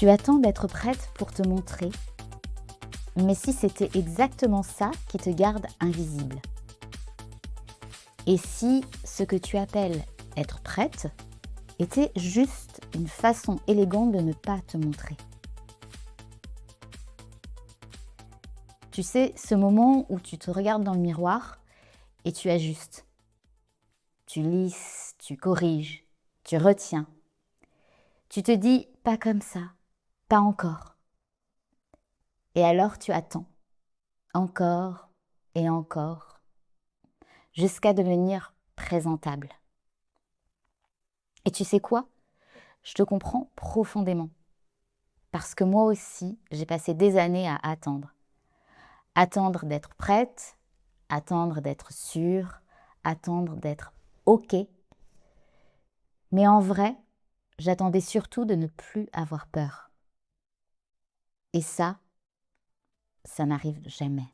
Tu attends d'être prête pour te montrer, mais si c'était exactement ça qui te garde invisible? Et si ce que tu appelles être prête était juste une façon élégante de ne pas te montrer? Tu sais, ce moment où tu te regardes dans le miroir et tu ajustes. Tu lisses, tu corriges, tu retiens. Tu te dis « pas comme ça, pas encore ». Et alors tu attends, encore et encore, jusqu'à devenir présentable. Et tu sais quoi? Je te comprends profondément. Parce que moi aussi, j'ai passé des années à attendre. Attendre d'être prête, attendre d'être sûre, attendre d'être OK. Mais en vrai, j'attendais surtout de ne plus avoir peur. Et ça n'arrive jamais.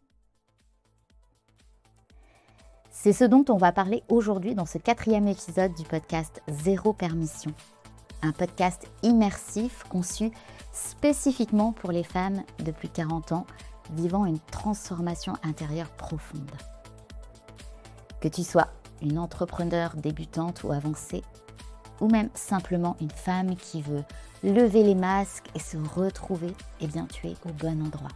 C'est ce dont on va parler aujourd'hui dans ce 4e épisode du podcast Zéro Permission. Un podcast immersif conçu spécifiquement pour les femmes de plus de 40 ans vivant une transformation intérieure profonde. Que tu sois une entrepreneure débutante ou avancée, ou même simplement une femme qui veut lever les masques et se retrouver, eh bien tu es au bon endroit.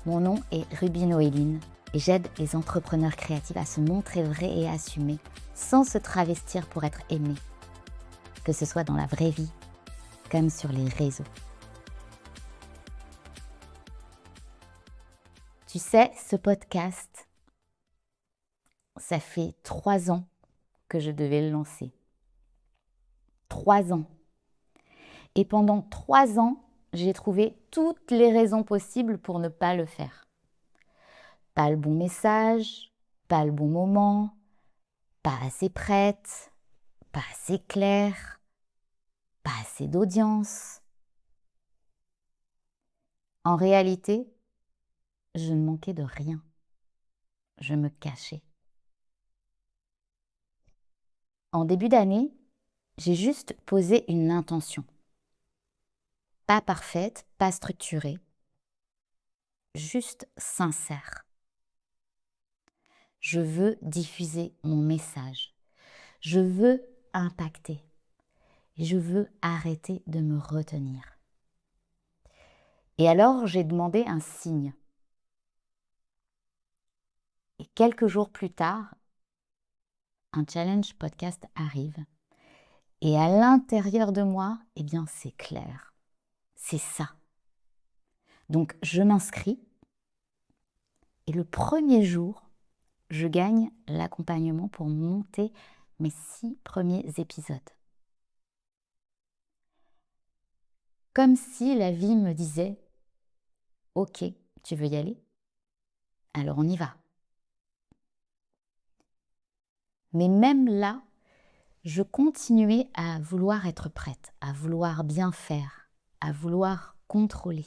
Mon nom est Ruby Noéline et j'aide les entrepreneurs créatifs à se montrer vrais et assumés sans se travestir pour être aimés, que ce soit dans la vraie vie comme sur les réseaux. Tu sais, ce podcast, ça fait 3 ans que je devais le lancer. 3 ans. Et pendant 3 ans, j'ai trouvé toutes les raisons possibles pour ne pas le faire. Pas le bon message, pas le bon moment, pas assez prête, pas assez claire, pas assez d'audience. En réalité, je ne manquais de rien. Je me cachais. En début d'année, j'ai juste posé une intention. Pas parfaite, pas structurée, juste sincère. Je veux diffuser mon message. Je veux impacter. Je veux arrêter de me retenir. Et alors, j'ai demandé un signe. Et quelques jours plus tard, un challenge podcast arrive. Et à l'intérieur de moi, eh bien, c'est clair. C'est ça. Donc, je m'inscris. Et le premier jour, je gagne l'accompagnement pour monter mes 6 premiers épisodes. Comme si la vie me disait « Ok, tu veux y aller? Alors on y va. » Mais même là, je continuais à vouloir être prête, à vouloir bien faire, à vouloir contrôler.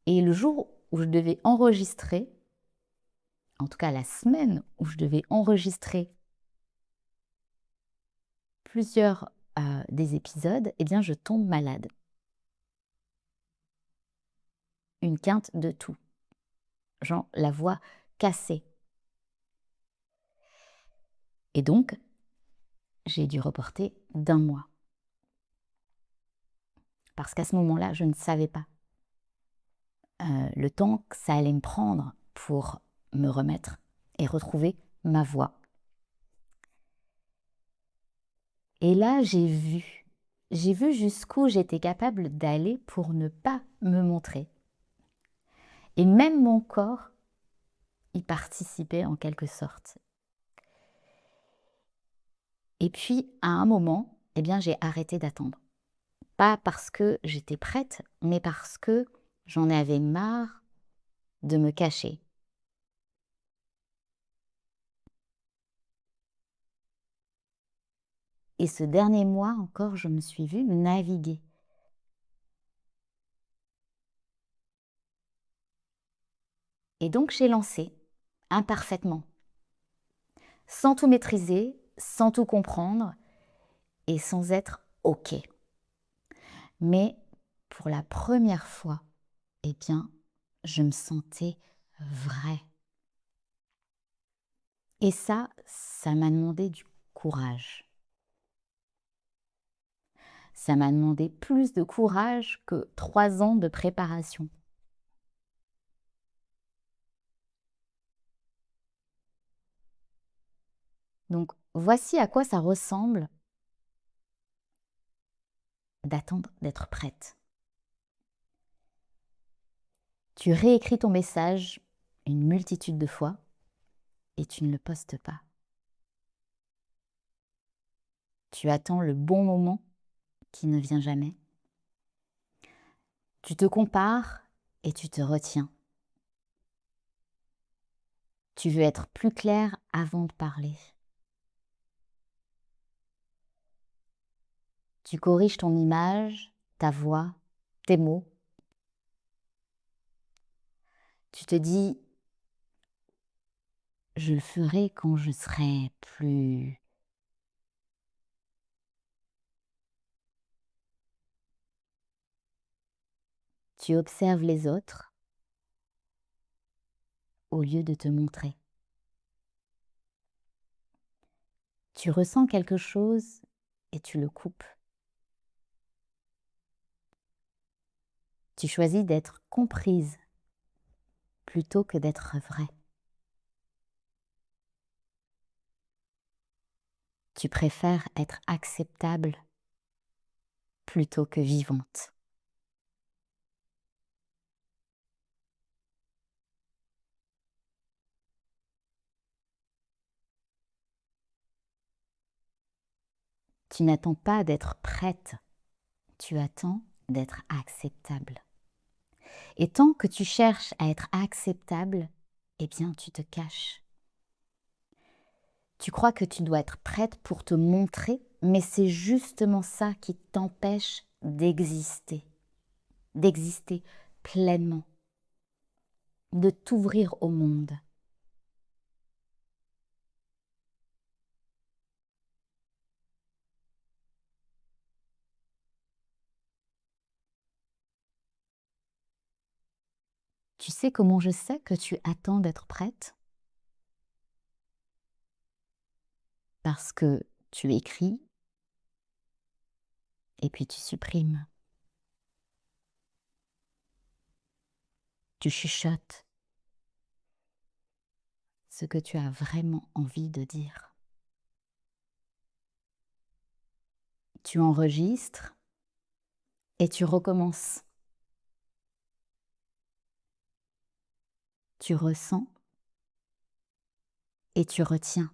Et le jour où je devais enregistrer, en tout cas la semaine où je devais enregistrer plusieurs des épisodes, eh bien je tombe malade. Une quinte de tout. Genre la voix cassée. Et donc, j'ai dû reporter d'1 mois. Parce qu'à ce moment-là, je ne savais pas le temps que ça allait me prendre pour me remettre et retrouver ma voix. Et là, j'ai vu jusqu'où j'étais capable d'aller pour ne pas me montrer. Et même mon corps y participait en quelque sorte. Et puis, à un moment, eh bien, j'ai arrêté d'attendre. Pas parce que j'étais prête, mais parce que j'en avais marre de me cacher. Et ce dernier mois encore, je me suis vue naviguer. Et donc, j'ai lancé, imparfaitement, sans tout maîtriser, sans tout comprendre, et sans être OK. Mais pour la première fois, eh bien, je me sentais vraie. Et ça m'a demandé du courage. Ça m'a demandé plus de courage que 3 ans de préparation. Donc, voici à quoi ça ressemble d'attendre d'être prête. Tu réécris ton message une multitude de fois et tu ne le postes pas. Tu attends le bon moment qui ne vient jamais. Tu te compares et tu te retiens. Tu veux être plus clair avant de parler. Tu corriges ton image, ta voix, tes mots. Tu te dis, je le ferai quand je serai plus... Tu observes les autres au lieu de te montrer. Tu ressens quelque chose et tu le coupes. Tu choisis d'être comprise plutôt que d'être vraie. Tu préfères être acceptable plutôt que vivante. Tu n'attends pas d'être prête, tu attends d'être acceptable. Et tant que tu cherches à être acceptable, eh bien tu te caches. Tu crois que tu dois être prête pour te montrer, mais c'est justement ça qui t'empêche d'exister pleinement, de t'ouvrir au monde. Tu sais comment je sais que tu attends d'être prête? Parce que tu écris et puis tu supprimes. Tu chuchotes ce que tu as vraiment envie de dire. Tu enregistres et tu recommences. Tu ressens et tu retiens.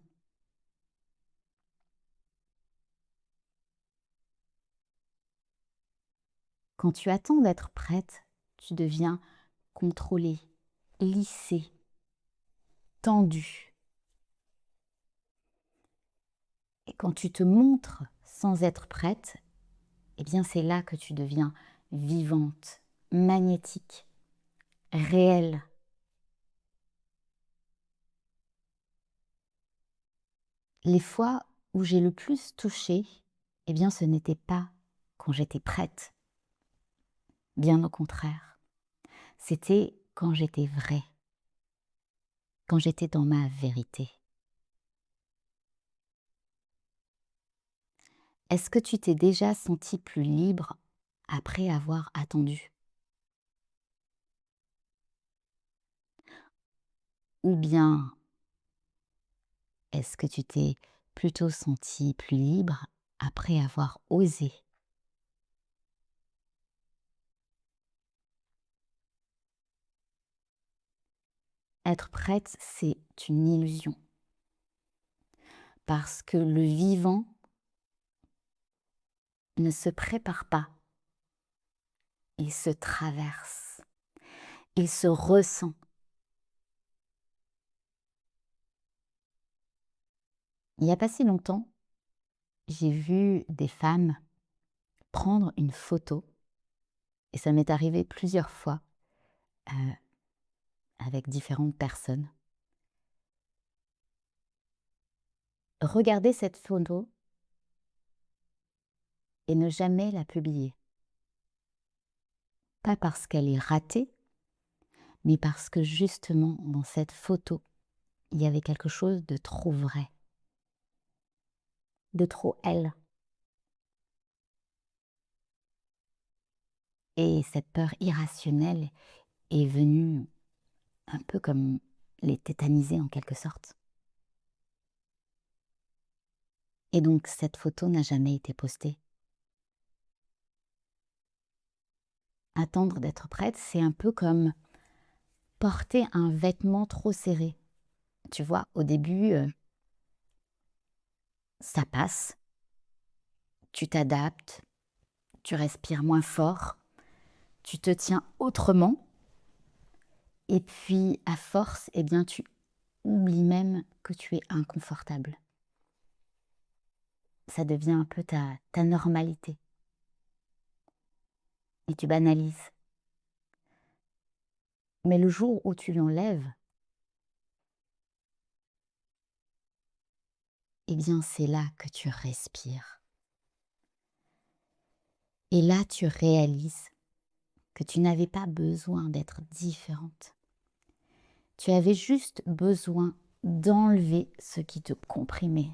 Quand tu attends d'être prête, tu deviens contrôlée, lissée, tendue. Et quand tu te montres sans être prête, eh bien c'est là que tu deviens vivante, magnétique, réelle. Les fois où j'ai le plus touché, eh bien ce n'était pas quand j'étais prête. Bien au contraire. C'était quand j'étais vraie, quand j'étais dans ma vérité. Est-ce que tu t'es déjà sentie plus libre après avoir attendu? Ou bien est-ce que tu t'es plutôt sentie plus libre après avoir osé? Être prête, c'est une illusion. Parce que le vivant ne se prépare pas, il se traverse, il se ressent. Il n'y a pas si longtemps, j'ai vu des femmes prendre une photo, et ça m'est arrivé plusieurs fois euh, avec différentes personnes. Regarder cette photo et ne jamais la publier. Pas parce qu'elle est ratée, mais parce que justement, dans cette photo, il y avait quelque chose de trop vrai, de trop elle. Et cette peur irrationnelle est venue un peu comme les tétaniser en quelque sorte. Et donc cette photo n'a jamais été postée. Attendre d'être prête, c'est un peu comme porter un vêtement trop serré. Tu vois, au début, ça passe, tu t'adaptes, tu respires moins fort, tu te tiens autrement, et puis à force, eh bien, tu oublies même que tu es inconfortable. Ça devient un peu ta normalité. Et tu banalises. Mais le jour où tu l'enlèves, eh bien, c'est là que tu respires. Et là, tu réalises que tu n'avais pas besoin d'être différente. Tu avais juste besoin d'enlever ce qui te comprimait.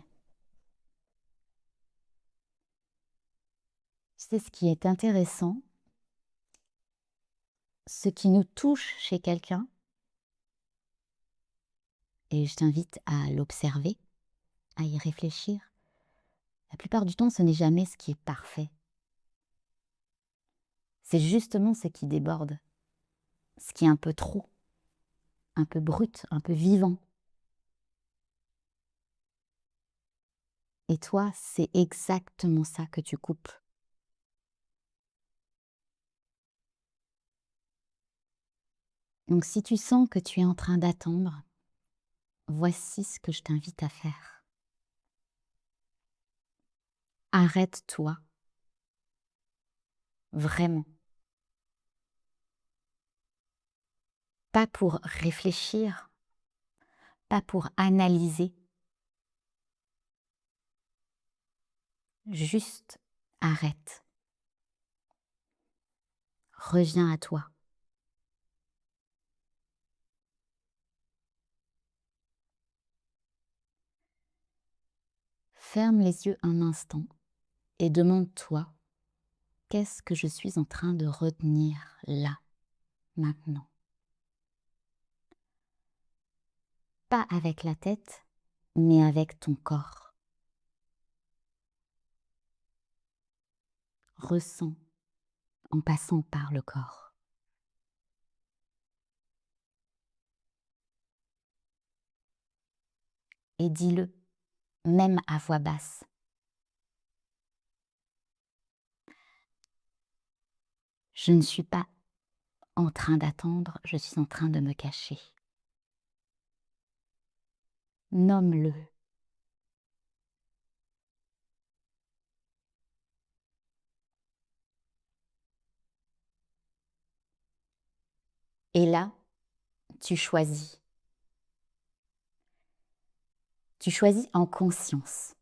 C'est ce qui est intéressant, ce qui nous touche chez quelqu'un, et je t'invite à l'observer, à y réfléchir. La plupart du temps, ce n'est jamais ce qui est parfait. C'est justement ce qui déborde, ce qui est un peu trop, un peu brut, un peu vivant. Et toi, c'est exactement ça que tu coupes. Donc si tu sens que tu es en train d'attendre, voici ce que je t'invite à faire. Arrête-toi, vraiment. Pas pour réfléchir, pas pour analyser, juste arrête. Reviens à toi. Ferme les yeux un instant et demande-toi, qu'est-ce que je suis en train de retenir là, maintenant? Pas avec la tête, mais avec ton corps. Ressens en passant par le corps. Et dis-le, même à voix basse. Je ne suis pas en train d'attendre, je suis en train de me cacher. Nomme-le. Et là, tu choisis. Tu choisis en conscience.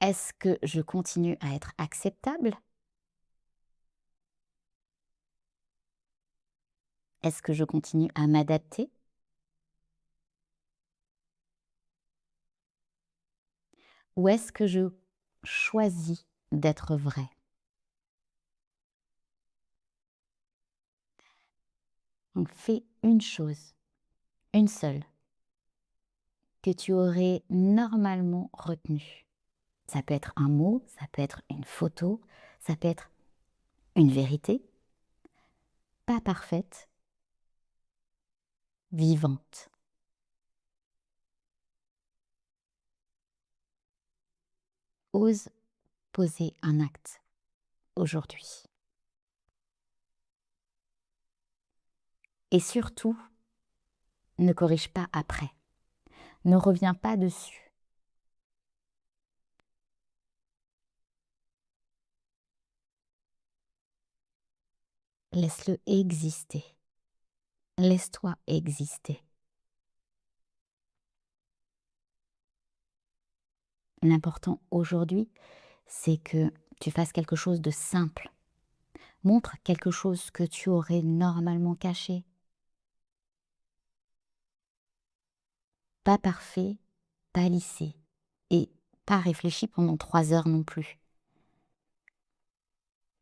Est-ce que je continue à être acceptable? Est-ce que je continue à m'adapter? Ou est-ce que je choisis d'être vrai? Donc fais une chose, une seule, que tu aurais normalement retenue. Ça peut être un mot, ça peut être une photo, ça peut être une vérité, pas parfaite, vivante. Ose poser un acte aujourd'hui. Et surtout, ne corrige pas après. Ne reviens pas dessus. Laisse-le exister. Laisse-toi exister. L'important aujourd'hui, c'est que tu fasses quelque chose de simple. Montre quelque chose que tu aurais normalement caché. Pas parfait, pas lissé et pas réfléchi pendant 3 heures non plus.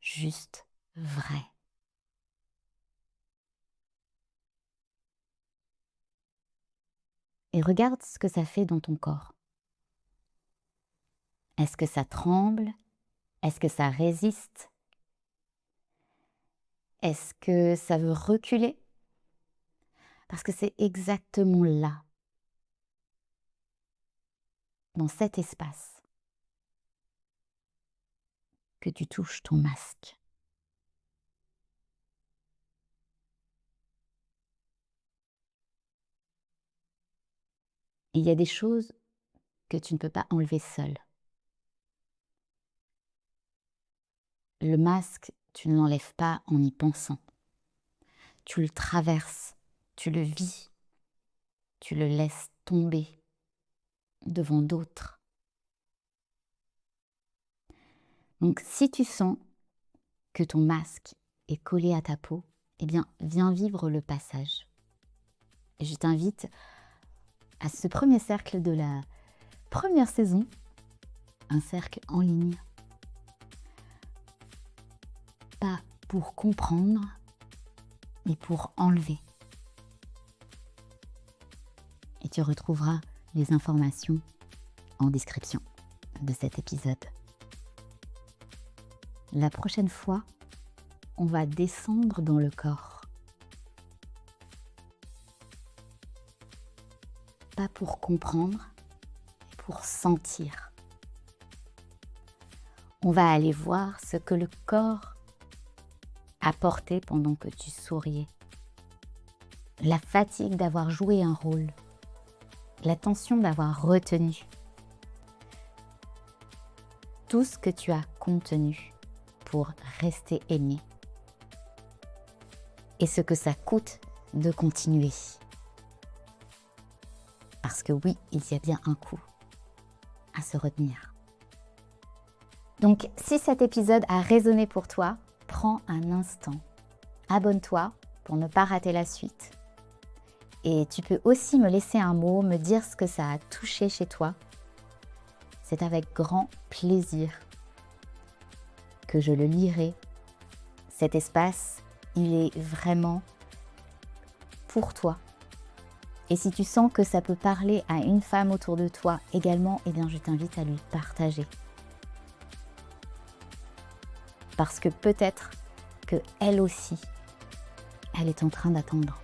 Juste vrai. Et regarde ce que ça fait dans ton corps. Est-ce que ça tremble? Est-ce que ça résiste? Est-ce que ça veut reculer? Parce que c'est exactement là, dans cet espace, que tu touches ton masque. Et il y a des choses que tu ne peux pas enlever seul. Le masque, tu ne l'enlèves pas en y pensant. Tu le traverses, tu le vis, tu le laisses tomber devant d'autres. Donc si tu sens que ton masque est collé à ta peau, eh bien viens vivre le passage. Et je t'invite à ce premier cercle de la première saison, un cercle en ligne. Pas pour comprendre, mais pour enlever. Et tu retrouveras les informations en description de cet épisode. La prochaine fois, on va descendre dans le corps. Pas pour comprendre, mais pour sentir. On va aller voir ce que le corps a porté pendant que tu souriais. La fatigue d'avoir joué un rôle. La tension d'avoir retenu. Tout ce que tu as contenu pour rester aimé. Et ce que ça coûte de continuer. Parce que oui, il y a bien un coût à se retenir. Donc, si cet épisode a résonné pour toi, prends un instant. Abonne-toi pour ne pas rater la suite. Et tu peux aussi me laisser un mot, me dire ce que ça a touché chez toi. C'est avec grand plaisir que je le lirai. Cet espace, il est vraiment pour toi. Et si tu sens que ça peut parler à une femme autour de toi également, eh bien je t'invite à lui partager. Parce que peut-être qu'elle aussi, elle est en train d'attendre